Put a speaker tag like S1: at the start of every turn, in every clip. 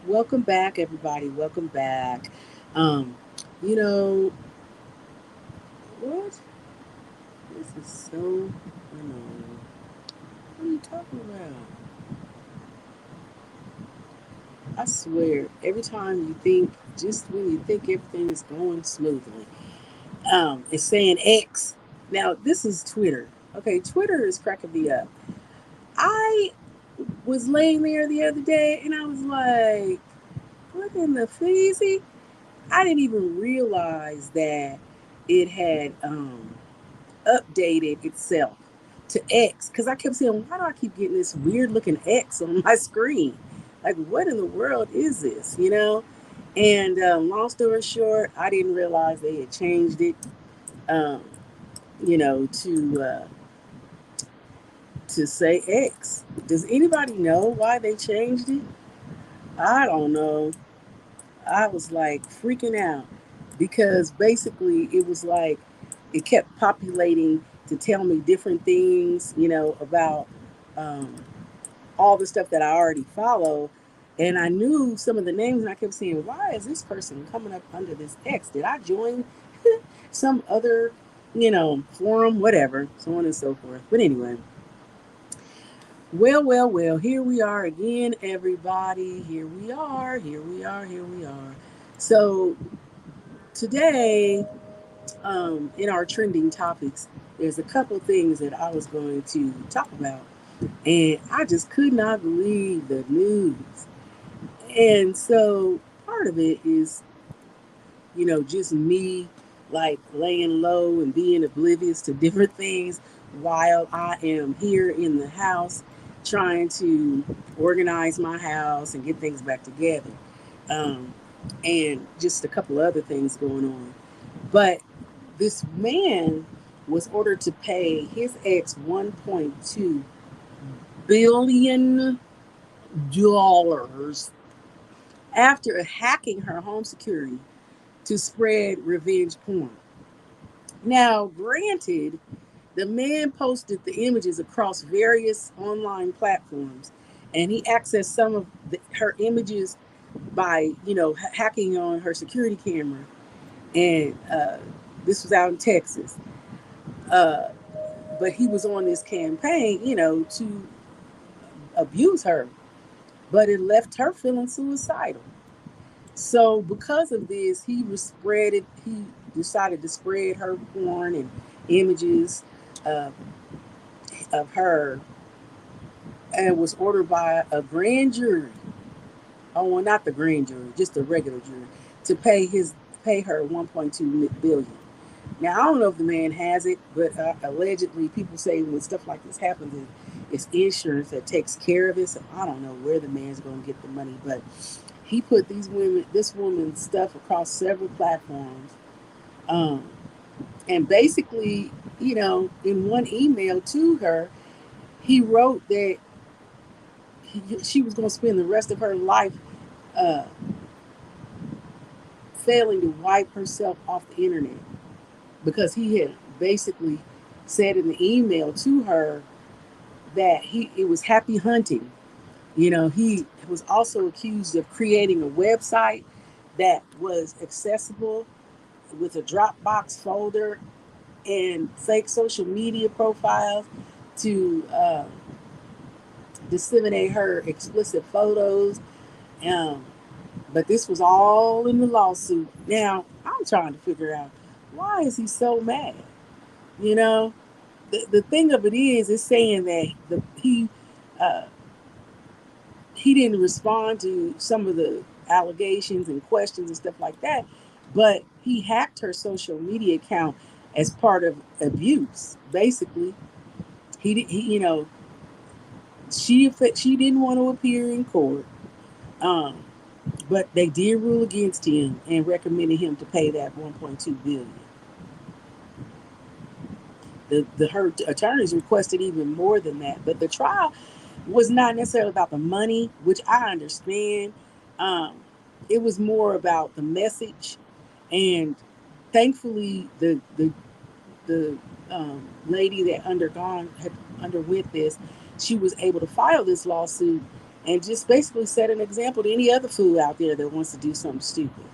S1: Welcome back, everybody. Welcome back. Um, you know what? This is so annoying. What are you talking about? I swear, every time you think, just when you think everything is going smoothly, it's saying X. Now this is Twitter. Okay, Twitter is cracking me up. I was laying there the other day and I was like, what in the feezy? I didn't even realize that it had updated itself to X because I kept saying, why do I keep getting this weird looking X on my screen? Like, what in the world is this? And long story short, I didn't realize they had changed it, um, to say X. Does anybody know why they changed it? I don't know. I was like freaking out because basically it was like it kept populating to tell me different things, about um, all the stuff that I already follow. And I knew some of the names, and I kept saying, why is this person coming up under this X? Did I join some other, forum, whatever, so on and so forth. But anyway, well, here we are again, everybody. Here we are, here we are, here we are. So today, in our trending topics, there's a couple things that I was going to talk about, and I just could not believe the news. And so part of it is, just me like laying low and being oblivious to different things while I am here in the house trying to organize my house and get things back together. Um, and just a couple other things going on. But this man was ordered to pay his ex $1.2 billion after hacking her home security to spread revenge porn. Now, granted, the man posted the images across various online platforms, and he accessed some of her images by, hacking on her security camera. And this was out in Texas. Uh, but he was on this campaign, to abuse her. But it left her feeling suicidal. So because of this, he decided to spread her porn and images uh, of her, and was ordered by a grand jury. Oh, well, not the grand jury, just a regular jury, to pay her 1.2 billion. Now I don't know if the man has it, but allegedly people say when stuff like this happens, it's insurance that takes care of it. So I don't know where the man's going to get the money, but he put this woman's stuff across several platforms, um, and basically, in one email to her, he wrote that she was going to spend the rest of her life uh, failing to wipe herself off the internet because he had basically said in the email to her that it was happy hunting. He was also accused of creating a website that was accessible with a Dropbox folder and fake social media profiles to disseminate her explicit photos. Um, but this was all in the lawsuit. Now, I'm trying to figure out, why is he so mad? You know, the thing of it is, it's saying that uh, he didn't respond to some of the allegations and questions and stuff like that, but he hacked her social media account as part of abuse. Basically, he she didn't want to appear in court, um, but they did rule against him and recommended him to pay that 1.2 billion. The her attorneys requested even more than that, but the trial was not necessarily about the money, which I understand. Um, it was more about the message, and thankfully, the lady that underwent this, she was able to file this lawsuit and just basically set an example to any other fool out there that wants to do something stupid.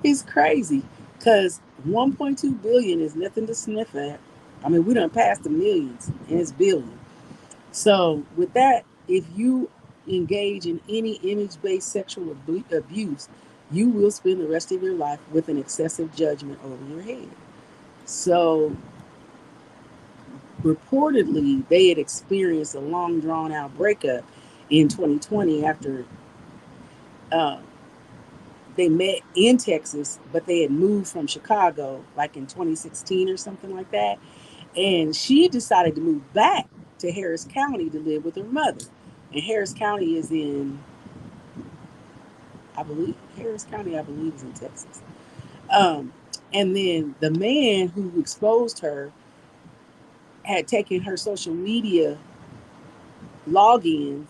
S1: It's crazy because 1.2 billion is nothing to sniff at. I mean, we done passed the millions and it's billion. So with that, if you engage in any image-based sexual abuse, you will spend the rest of your life with an excessive judgment over your head. So reportedly, they had experienced a long drawn out breakup in 2020 after uh, they met in Texas, but they had moved from Chicago like in 2016 or something like that. And she decided to move back to Harris County to live with her mother. And Harris County is in, I believe, Harris County, I believe, is in Texas. Um, and then the man who exposed her had taken her social media logins,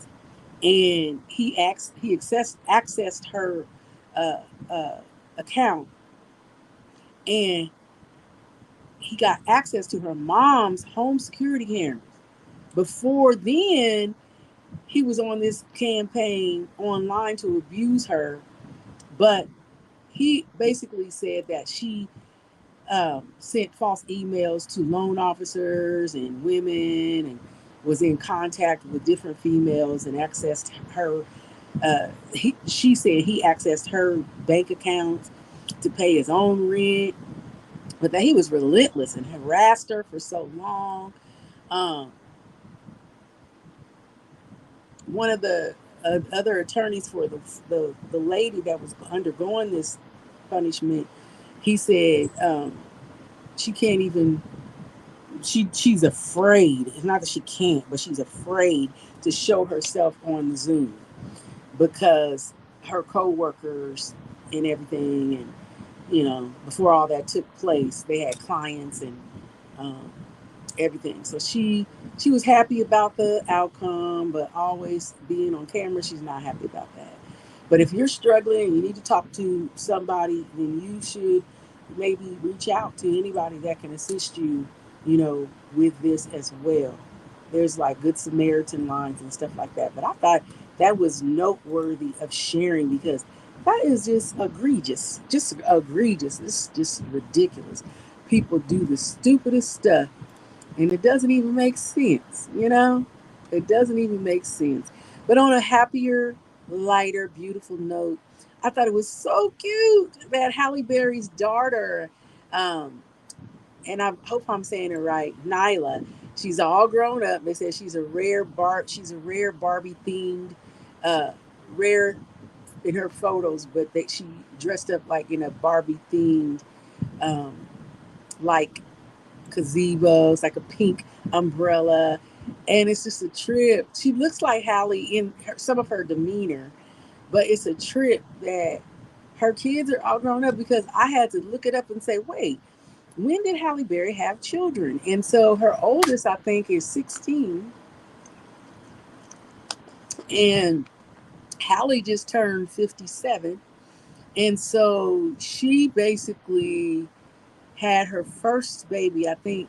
S1: and he accessed her uh, uh, account, and he got access to her mom's home security cameras. Before then, he was on this campaign online to abuse her, but he basically said that she sent false emails to loan officers and women, and was in contact with different females and accessed her. She said he accessed her bank accounts to pay his own rent, but that he was relentless and harassed her for so long. Um, One of the other attorneys for the lady that was undergoing this punishment, he said she can't even she's afraid. It's not that she can't, but she's afraid to show herself on Zoom because her coworkers and everything, and before all that took place, they had clients and um, everything. So she was happy about the outcome, but always being on camera, she's not happy about that. But if you're struggling and you need to talk to somebody, then you should maybe reach out to anybody that can assist you, with this as well. There's like Good Samaritan lines and stuff like that. But I thought that was noteworthy of sharing because that is just egregious. Just egregious. It's just ridiculous. People do the stupidest stuff and it doesn't even make sense. It doesn't even make sense. But on a happier, lighter, beautiful note, I thought it was so cute that Halle Berry's daughter, um, and I hope I'm saying it right, Nyla. She's all grown up. They said she's a rare Barbie themed, uh, rare in her photos, but that she dressed up like in a Barbie themed, um, like gazebo. It's like a pink umbrella, and it's just a trip. She looks like Halle in some of her demeanor, but it's a trip that her kids are all grown up because I had to look it up and say, wait, when did Halle Berry have children? And so her oldest, I think, is 16, and Halle just turned 57. And so she basically had her first baby, I think,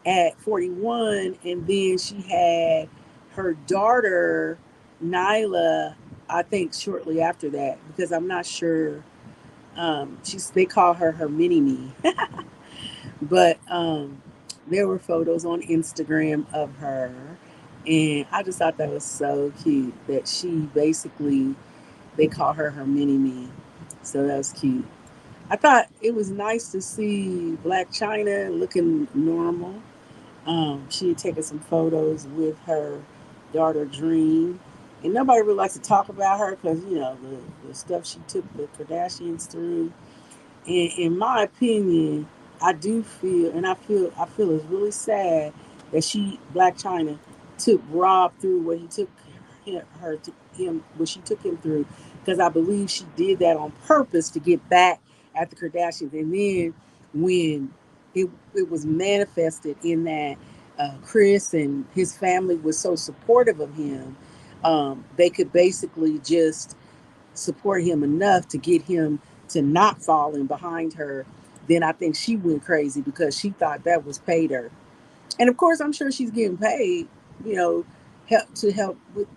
S1: at 41, and then she had her daughter Nyla, I think, shortly after that, because I'm not sure. They call her mini me, but there were photos on Instagram of her, and I just thought that was so cute that she basically they call her mini me, so that was cute. I thought it was nice to see Black China looking normal. She had taken some photos with her daughter Dream, and nobody really likes to talk about her because the stuff she took the Kardashians through. And in my opinion, I do feel, and I feel it's really sad that Black China, took Rob through what he took her to him, what she took him through, because I believe she did that on purpose to get back at the Kardashians. And then when it was manifested in that Chris and his family was so supportive of him, they could basically just support him enough to get him to not fall in behind her. Then I think she went crazy because she thought that was paid her. And of course, I'm sure she's getting paid, you know, help with.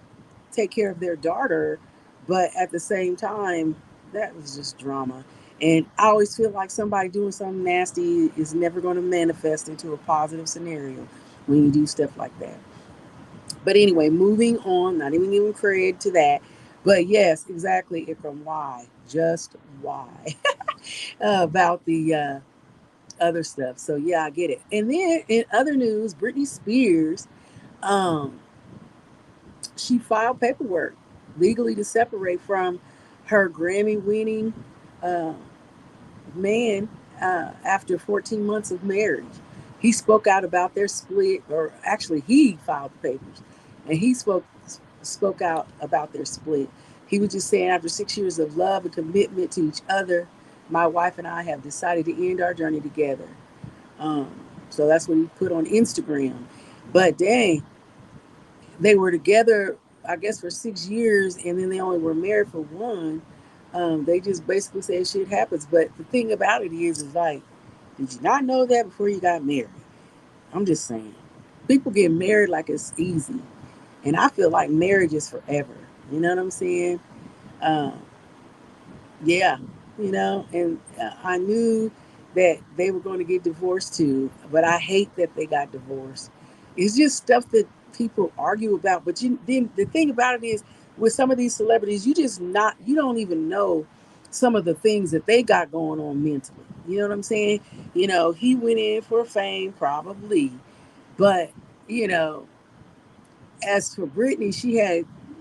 S1: take care of their daughter, but at the same time, that was just drama. And I always feel like somebody doing something nasty is never going to manifest into a positive scenario when you do stuff like that. But anyway, moving on, not even giving credit to that. But yes, exactly, Ikram. Why? Just why? About the other stuff. So yeah, I get it. And then in other news, Britney Spears, um, she filed paperwork legally to separate from her Grammy-winning uh, man after 14 months of marriage. He spoke out about their split, or actually, he filed the papers, and he spoke out about their split. He was just saying, after 6 years of love and commitment to each other, my wife and I have decided to end our journey together. Um, so that's what he put on Instagram. But dang, they were together, I guess, for 6 years, and then they only were married for one. They just basically said shit happens. But the thing about it is like, did you not know that before you got married? I'm just saying. People get married like it's easy. And I feel like marriage is forever. You know what I'm saying? Um, yeah, and I knew that they were going to get divorced too, but I hate that they got divorced. It's just stuff that people argue about. But then the thing about it is, with some of these celebrities, you don't even know some of the things that they got going on mentally. You know what I'm saying? He went in for fame, probably, but you know, as for Britney,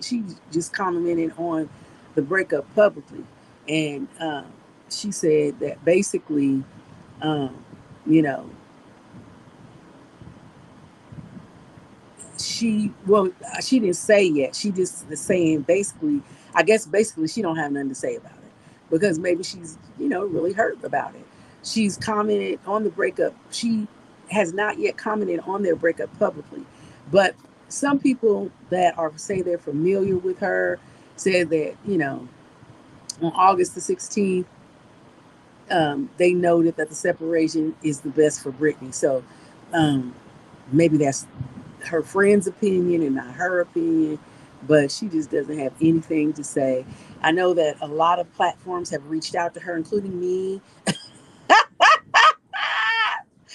S1: she just commented on the breakup publicly, and she said that basically, um, you know, she didn't say yet. She just is saying basically, I guess basically she don't have nothing to say about it because maybe she's really hurt about it. She's commented on the breakup. She has not yet commented on their breakup publicly, but some people that are say they're familiar with her said that on August the 16th, they noted that the separation is the best for Britney. So um, maybe that's her friend's opinion and not her opinion, but she just doesn't have anything to say. I know that a lot of platforms have reached out to her, including me.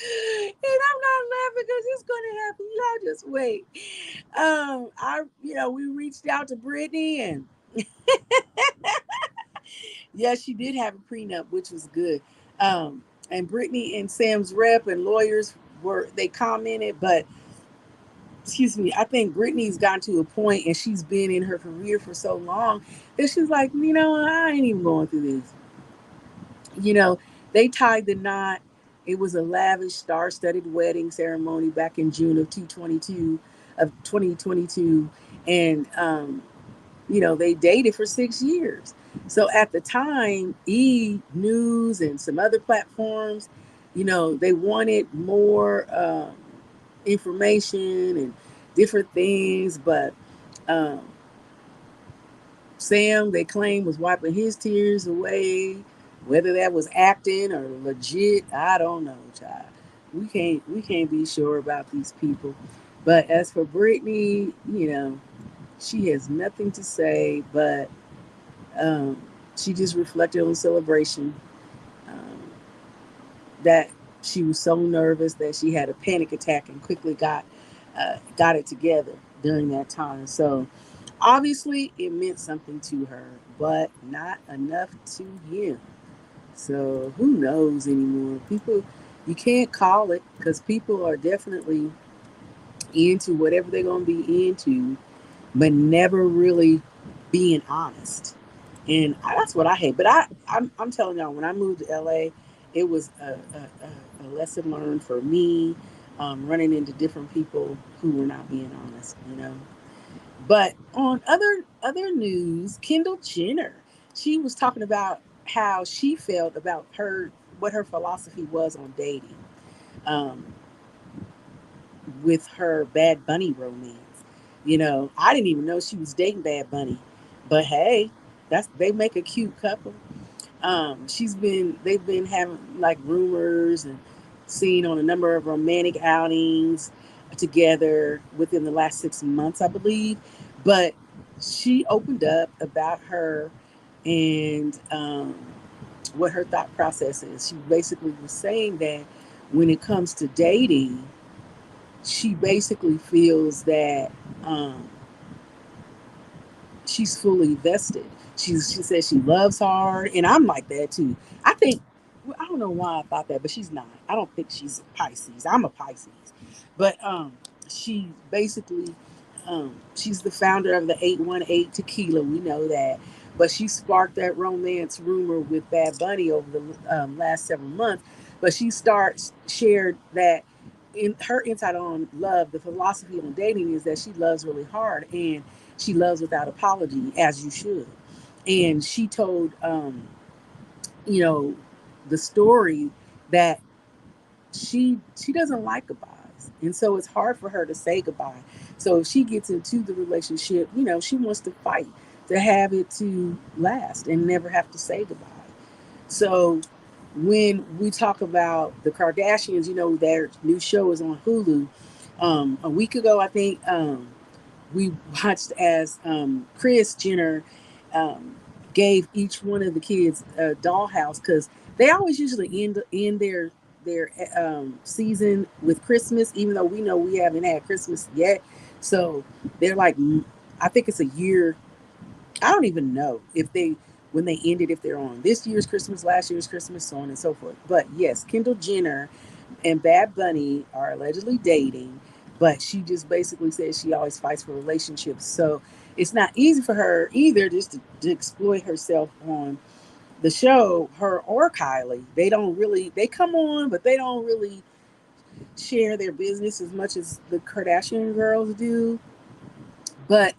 S1: And I'm not laughing because it's going to happen. Y'all just wait. We reached out to Brittany, and yeah, she did have a prenup, which was good. And Brittany and Sam's rep and lawyers they commented, but excuse me, I think Brittany's gotten to a point, and she's been in her career for so long that she's like, I ain't even going through this. You know, they tied the knot. It was a lavish, star-studded wedding ceremony back in June of 2022, and they dated for 6 years. So at the time, News and some other platforms, they wanted more information and different things, but um, Sam, they claim, was wiping his tears away. Whether that was acting or legit, I don't know, child. We can't be sure about these people. But as for Brittany, she has nothing to say, but um, she just reflected on celebration, um, that she was so nervous that she had a panic attack and quickly got it together during that time. So obviously, it meant something to her, but not enough to him. So who knows anymore? People, you can't call it because people are definitely into whatever they're going to be into, but never really being honest. And that's what I hate. But I'm telling y'all, when I moved to LA, it was a lesson learned for me, running into different people who were not being honest. But on other news, Kendall Jenner, she was talking about how she felt about what her philosophy was on dating, um, with her Bad Bunny romance. I didn't even know she was dating Bad Bunny, but hey, they make a cute couple. They've been having like rumors and seen on a number of romantic outings together within the last 6 months, I believe. But she opened up about her and what her thought process is. She basically was saying that when it comes to dating, she basically feels that um, she's fully vested. She says she loves hard, and I'm like that too. I think I don't know why I thought that, but she's not. I don't think she's a Pisces. I'm a Pisces, but she basically she's the founder of the 818 Tequila. We know that, but she sparked that romance rumor with Bad Bunny over the last several months. But she starts shared that in her insight on love, the philosophy on dating is that she loves really hard and she loves without apology, as you should. And she told, you know, the story that she doesn't like goodbyes, and so it's hard for her to say goodbye. So if she gets into the relationship, she wants to fight to have it to last and never have to say goodbye. So when we talk about the Kardashians, their new show is on Hulu. A week ago, I think we watched as Chris Jenner um, gave each one of the kids a dollhouse because they always usually end their season with Christmas, even though we know we haven't had Christmas yet. So they're like, I think it's a year. I don't even know if they when they ended, if they're on this year's Christmas, last year's Christmas, so on and so forth. But yes, Kendall Jenner and Bad Bunny are allegedly dating, but she just basically says she always fights for relationships. So it's not easy for her either just to exploit herself on the show, her or Kylie. They come on, but they don't really share their business as much as the Kardashian girls do. But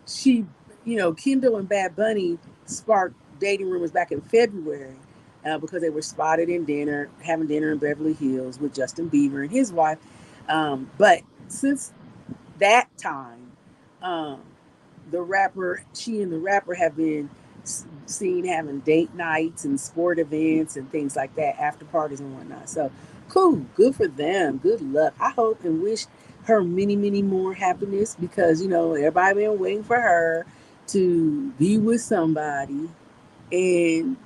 S1: she, Kendall and Bad Bunny sparked dating rumors back in February because they were spotted having dinner in Beverly Hills with Justin Bieber and his wife. But since that time, um, she and the rapper have been seen having date nights and sport events and things like that, after parties and whatnot. So cool, good for them. Good luck. I hope and wish her many, many more happiness because everybody been waiting for her to be with somebody, and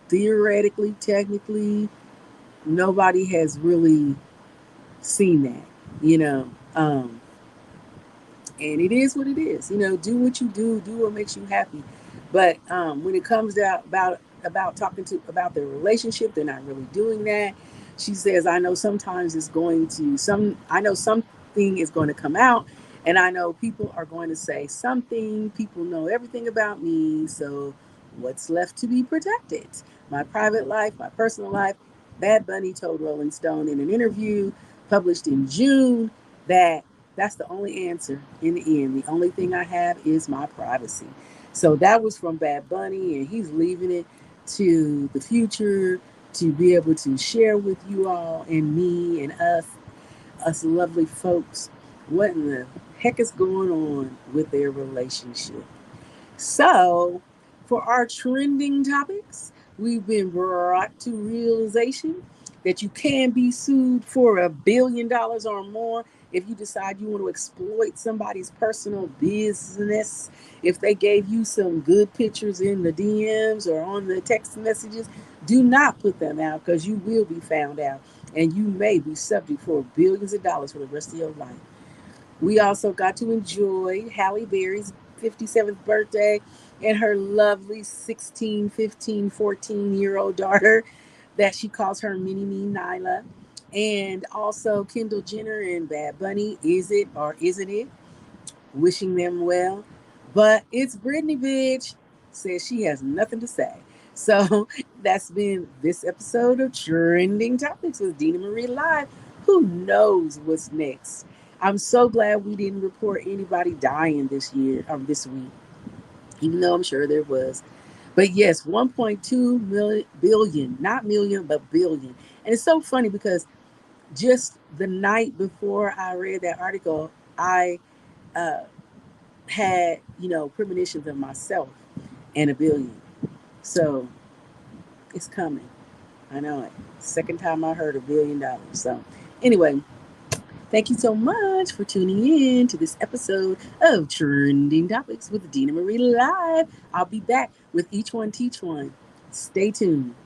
S1: theoretically, technically, nobody has really seen that. You know, um, and it is what it is. Do what you do what makes you happy. But when it comes down about talking to about their relationship, they're not really doing that. She says, "I know sometimes it's going to some. I know something is going to come out, and I know people are going to say something. People know everything about me, so what's left to be protected? My private life, my personal life." Bad Bunny told Rolling Stone in an interview published in June that that's the only answer in the end. The only thing I have is my privacy. So that was from Bad Bunny, and he's leaving it to the future to be able to share with you all and me and us lovely folks, what in the heck is going on with their relationship. So, for our trending topics, we've been brought to realization that you can be sued for $1 billion or more if you decide you want to exploit somebody's personal business. If they gave you some good pictures in the DMs or on the text messages, do not put them out because you will be found out and you may be subject for billions of dollars for the rest of your life. We also got to enjoy Halle Berry's 57th birthday and her lovely 16, 15, 14-year-old daughter that she calls her mini me Nyla. And also Kendall Jenner and Bad Bunny. Is it or isn't it? Wishing them well. But it's Britney, bitch. Says she has nothing to say. So that's been this episode of Trending Topics with Dina Marie Live. Who knows what's next? I'm so glad we didn't report anybody dying this year or this week, even though I'm sure there was. But yes, 1.2 billion, not million, but billion. And it's so funny because just the night before I read that article, I uh, had, premonitions of myself and a billion. So it's coming. I know it. Second time I heard $1 billion. So anyway, Thank you so much for tuning in to this episode of Trending Topics with Dina Marie Live. I'll be back with each one teach one. Stay tuned.